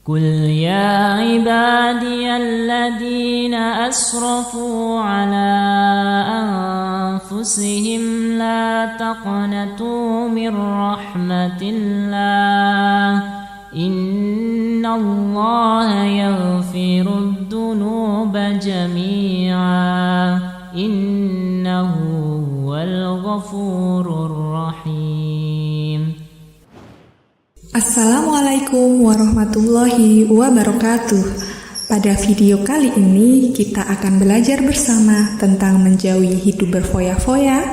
قل يا عبادي الذين أسرفوا على أنفسهم لا تقنطوا من رحمة الله إن الله يغفر الذنوب جميعا إنه هو الغفور الرحيم. Assalamualaikum warahmatullahi wabarakatuh. Pada video kali ini kita akan belajar bersama tentang menjauhi hidup berfoya-foya,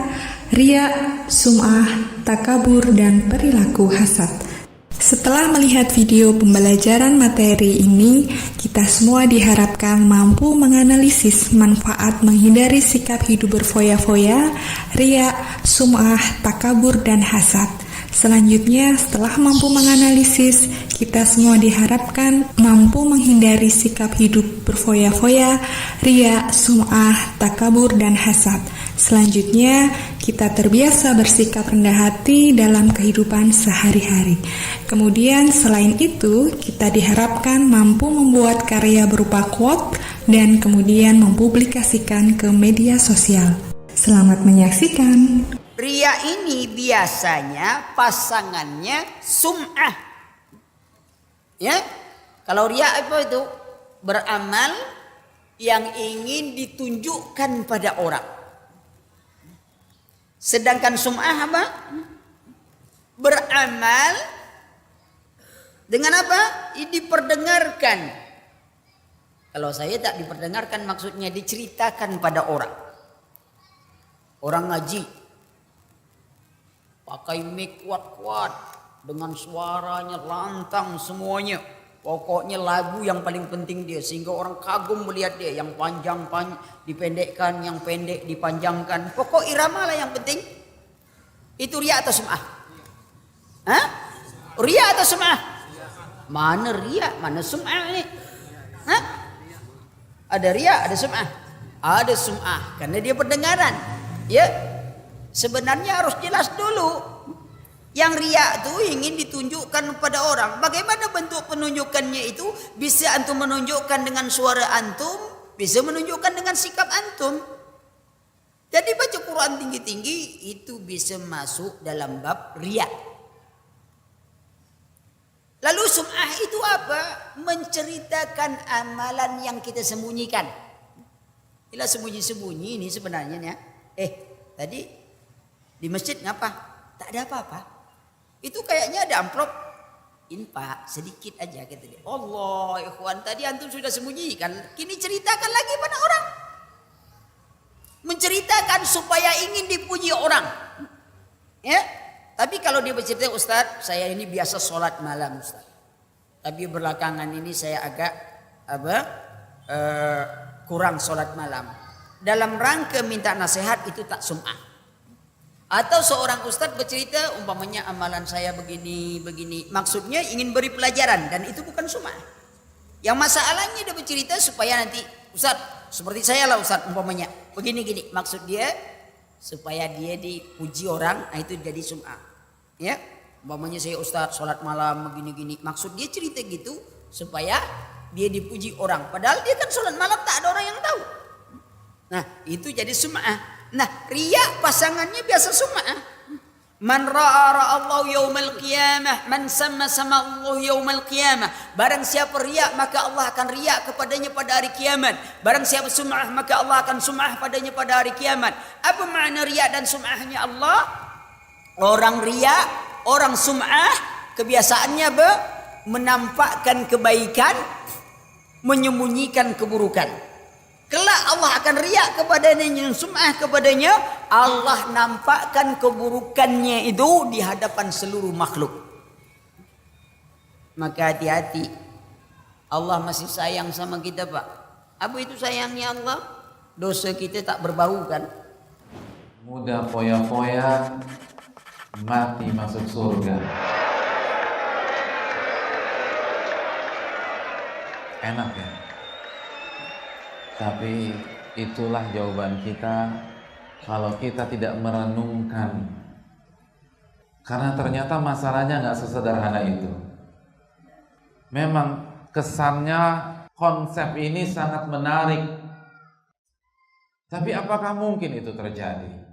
riya, sum'ah, takabur, dan perilaku hasad. Setelah melihat video pembelajaran materi ini, kita semua diharapkan mampu menganalisis manfaat menghindari sikap hidup berfoya-foya, riya, sum'ah, takabur, dan hasad. Selanjutnya, setelah mampu menganalisis, kita semua diharapkan mampu menghindari sikap hidup berfoya-foya, riya, sum'ah, takabur, dan hasad. Selanjutnya, kita terbiasa bersikap rendah hati dalam kehidupan sehari-hari. Kemudian, selain itu, kita diharapkan mampu membuat karya berupa quote dan kemudian mempublikasikan ke media sosial. Selamat menyaksikan. Riya ini biasanya pasangannya sum'ah. Ya, kalau riya apa itu? Beramal yang ingin ditunjukkan pada orang. Sedangkan sum'ah apa? Beramal dengan apa? Diperdengarkan. Kalau saya tak diperdengarkan, maksudnya diceritakan pada orang. Orang ngaji pakai mic kuat-kuat dengan suaranya lantang semuanya. Pokoknya lagu yang paling penting dia, sehingga orang kagum melihat dia. Yang panjang dipendekkan, yang pendek dipanjangkan. Pokok irama lah yang penting. Itu riya atau sum'ah? Hah? Riya atau sum'ah? Mana riya, mana sum'ah ini? Hah? Ada riya, ada sum'ah. Ada sum'ah karena dia pendengaran. Ya. Sebenarnya harus jelas dulu. Yang riya itu ingin ditunjukkan pada orang. Bagaimana bentuk penunjukannya itu? Bisa antum menunjukkan dengan suara antum, bisa menunjukkan dengan sikap antum. Jadi baca Quran tinggi-tinggi itu bisa masuk dalam bab riya. Lalu sum'ah itu apa? Menceritakan amalan yang kita sembunyikan. Inilah sembunyi-sembunyi ini sebenarnya ya. Tadi di masjid ngapa? Tak ada apa-apa. Itu kayaknya ada amplop infak sedikit aja kata dia. Allah, ikhwan, tadi antum sudah sembunyikan, kini ceritakan lagi pada orang. Menceritakan supaya ingin dipuji orang. Ya. Tapi kalau dia bercerita, Ustaz, saya ini biasa sholat malam, Ustaz. Tapi belakangan ini saya agak kurang sholat malam. Dalam rangka minta nasihat itu tak sum'ah. Atau seorang ustadz bercerita umpamanya amalan saya begini. Maksudnya ingin beri pelajaran dan itu bukan sum'ah. Yang masalahnya dia bercerita supaya nanti ustadz seperti saya lah ustadz umpamanya begini. Maksud dia supaya dia dipuji orang, itu jadi sum'ah. Ya, umpamanya saya ustadz sholat malam begini. Maksud dia cerita gitu supaya dia dipuji orang. Padahal dia kan sholat malam tak ada orang yang tahu. Nah itu jadi sum'ah. Nah riya pasangannya biasa sum'ah. Man ra'a Allah yaumal qiyamah, man sama Allah yaumal qiyamah. Barang siapa riya maka Allah akan riya kepadanya pada hari kiamat. Barang siapa sum'ah maka Allah akan sum'ah padanya pada hari kiamat. Apa makna riya dan sum'ahnya Allah? Orang riya, orang sum'ah kebiasaannya menampakkan kebaikan, menyembunyikan keburukan. Kelak Allah akan riak kepadanya, yang sum'ah kepadanya, Allah nampakkan keburukannya itu di hadapan seluruh makhluk. Maka hati-hati. Allah masih sayang sama kita, Pak. Apa itu sayangnya Allah? Dosa kita tak berbau kan? Mudah foya-foya, mati masuk surga. Enak ya? Tapi itulah jawaban kita kalau kita tidak merenungkan. Karena ternyata masalahnya nggak sesederhana itu. Memang kesannya konsep ini sangat menarik. Tapi apakah mungkin itu terjadi?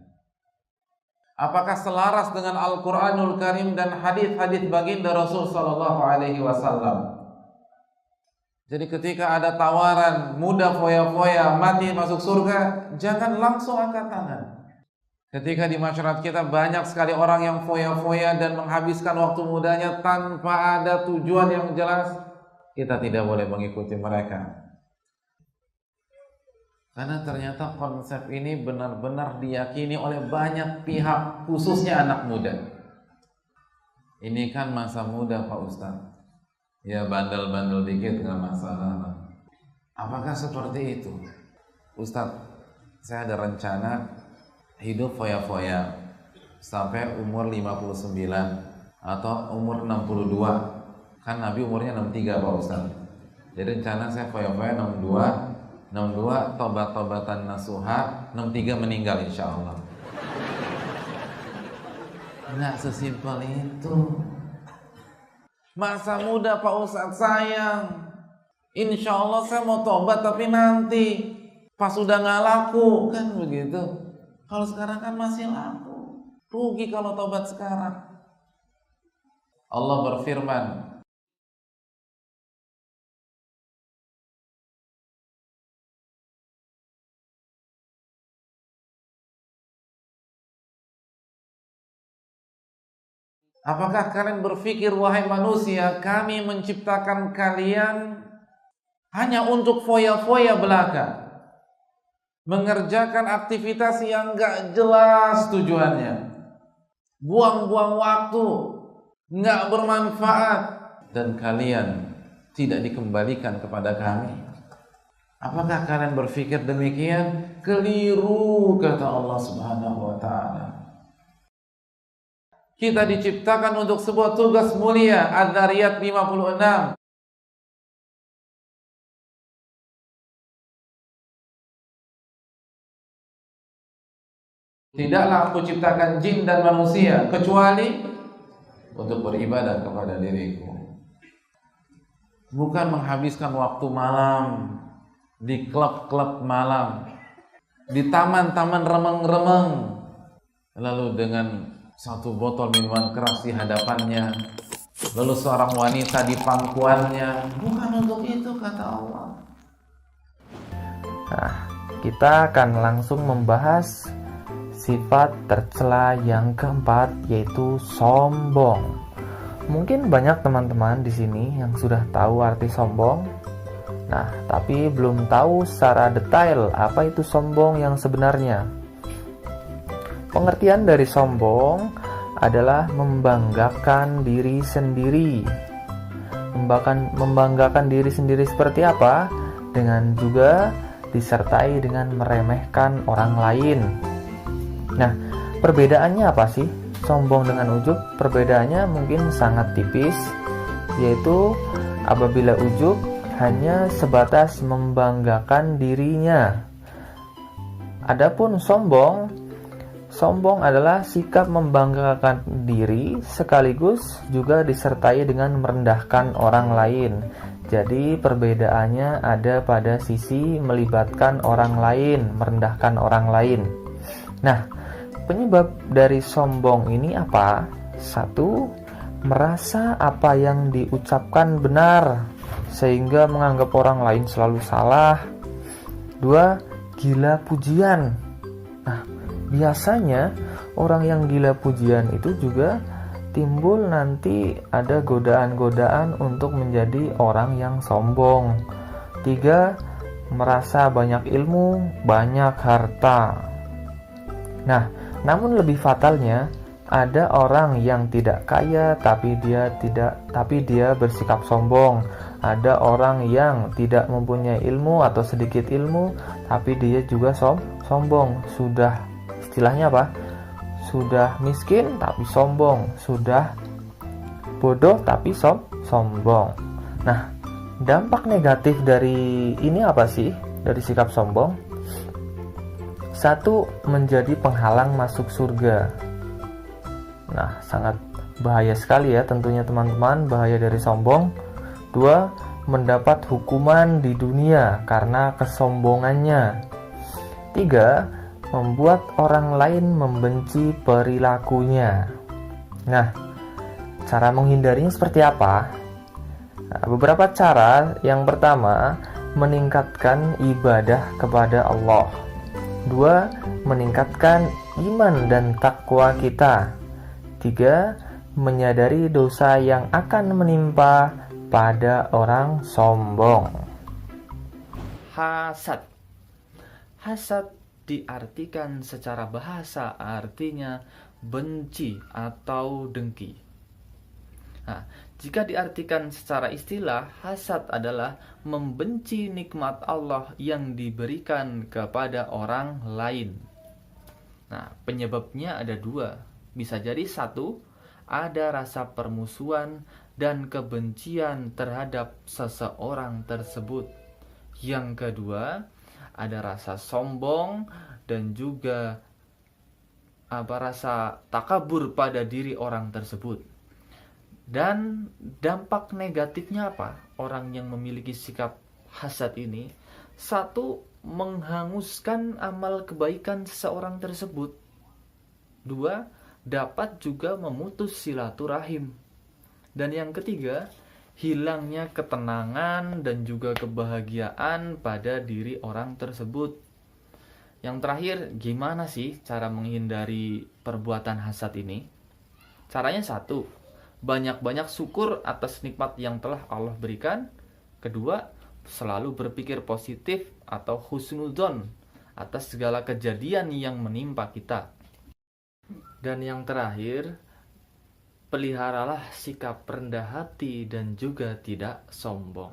Apakah selaras dengan Al-Quranul Karim dan hadis-hadis baginda Rasul Sallallahu Alaihi Wasallam? Jadi ketika ada tawaran muda foya-foya mati masuk surga, jangan langsung angkat tangan. Ketika di masyarakat kita banyak sekali orang yang foya-foya dan menghabiskan waktu mudanya tanpa ada tujuan yang jelas, kita tidak boleh mengikuti mereka. Karena ternyata konsep ini benar-benar diyakini oleh banyak pihak, khususnya anak muda. Ini kan masa muda Pak Ustadz. Ya bandel-bandel dikit gak masalah. Apakah seperti itu? Ustadz, saya ada rencana hidup foya-foya sampai umur 59 atau umur 62. Kan Nabi umurnya 63 Pak Ustadz. Jadi rencana saya foya-foya 62 tobat-tobatan nasuha, 63 meninggal insya Allah. Nggak sesimpel itu. Masa muda Pak Ustadz sayang. Insya Allah saya mau tobat tapi nanti pas sudah nggak laku kan begitu. Kalau sekarang kan masih laku. Rugi kalau tobat sekarang. Allah berfirman, apakah kalian berpikir wahai manusia, kami menciptakan kalian hanya untuk foya-foya belaka, mengerjakan aktivitas yang gak jelas tujuannya, buang-buang waktu, gak bermanfaat, dan kalian tidak dikembalikan kepada kami? Apakah kalian berpikir demikian? Keliru, kata Allah Subhanahu wa ta'ala. Kita diciptakan untuk sebuah tugas mulia. Adz-Dzariyat 56. Tidaklah aku ciptakan jin dan manusia kecuali untuk beribadah kepada diriku. Bukan menghabiskan waktu malam di klub-klub malam, di taman-taman remeng-remeng, lalu dengan satu botol minuman keras di hadapannya, lalu seorang wanita di pangkuannya. Bukan untuk itu, kata Allah. Nah, kita akan langsung membahas sifat tercela yang keempat, yaitu sombong. Mungkin banyak teman-teman di sini yang sudah tahu arti sombong. Nah, tapi belum tahu secara detail apa itu sombong yang sebenarnya. Pengertian dari sombong adalah membanggakan diri sendiri. Membanggakan diri sendiri seperti apa? Dengan juga disertai dengan meremehkan orang lain. Nah, perbedaannya apa sih? Sombong dengan ujub, perbedaannya mungkin sangat tipis, yaitu apabila ujub hanya sebatas membanggakan dirinya. Adapun sombong adalah sikap membanggakan diri sekaligus juga disertai dengan merendahkan orang lain. Jadi perbedaannya ada pada sisi melibatkan orang lain, merendahkan orang lain. Nah, penyebab dari sombong ini apa? 1. Merasa apa yang diucapkan benar sehingga menganggap orang lain selalu salah. 2. Gila pujian. Nah, biasanya orang yang gila pujian itu juga timbul nanti ada godaan-godaan untuk menjadi orang yang sombong. 3. Merasa banyak ilmu, banyak harta. Nah, namun lebih fatalnya ada orang yang tidak kaya tapi dia bersikap sombong. Ada orang yang tidak mempunyai ilmu atau sedikit ilmu tapi dia juga sombong. Sudah istilahnya apa? Sudah miskin tapi sombong, sudah bodoh tapi sombong. Nah, dampak negatif dari ini apa sih? Dari sikap sombong? 1. Menjadi penghalang masuk surga. Nah, sangat bahaya sekali ya tentunya teman-teman, bahaya dari sombong. 2. mendapat hukuman di dunia karena kesombongannya. 3. Membuat orang lain membenci perilakunya. Nah, cara menghindarinya seperti apa? Nah, beberapa cara. Yang pertama, meningkatkan ibadah kepada Allah. 2. Meningkatkan iman dan takwa kita. 3. Menyadari dosa yang akan menimpa pada orang sombong. Hasad. Hasad diartikan secara bahasa artinya benci atau dengki. Nah, jika diartikan secara istilah, hasad adalah membenci nikmat Allah yang diberikan kepada orang lain. Nah, penyebabnya ada 2. Bisa jadi 1, ada rasa permusuhan dan kebencian terhadap seseorang tersebut. Yang kedua, ada rasa sombong dan juga rasa takabur pada diri orang tersebut. Dan dampak negatifnya apa? Orang yang memiliki sikap hasad ini, 1, menghanguskan amal kebaikan seseorang tersebut. 2, dapat juga memutus silaturahim. Dan yang ketiga, hilangnya ketenangan dan juga kebahagiaan pada diri orang tersebut. Yang terakhir, gimana sih cara menghindari perbuatan hasad ini? Caranya 1, banyak-banyak syukur atas nikmat yang telah Allah berikan. Kedua, selalu berpikir positif atau husnudzon atas segala kejadian yang menimpa kita. Dan yang terakhir, peliharalah sikap rendah hati dan juga tidak sombong.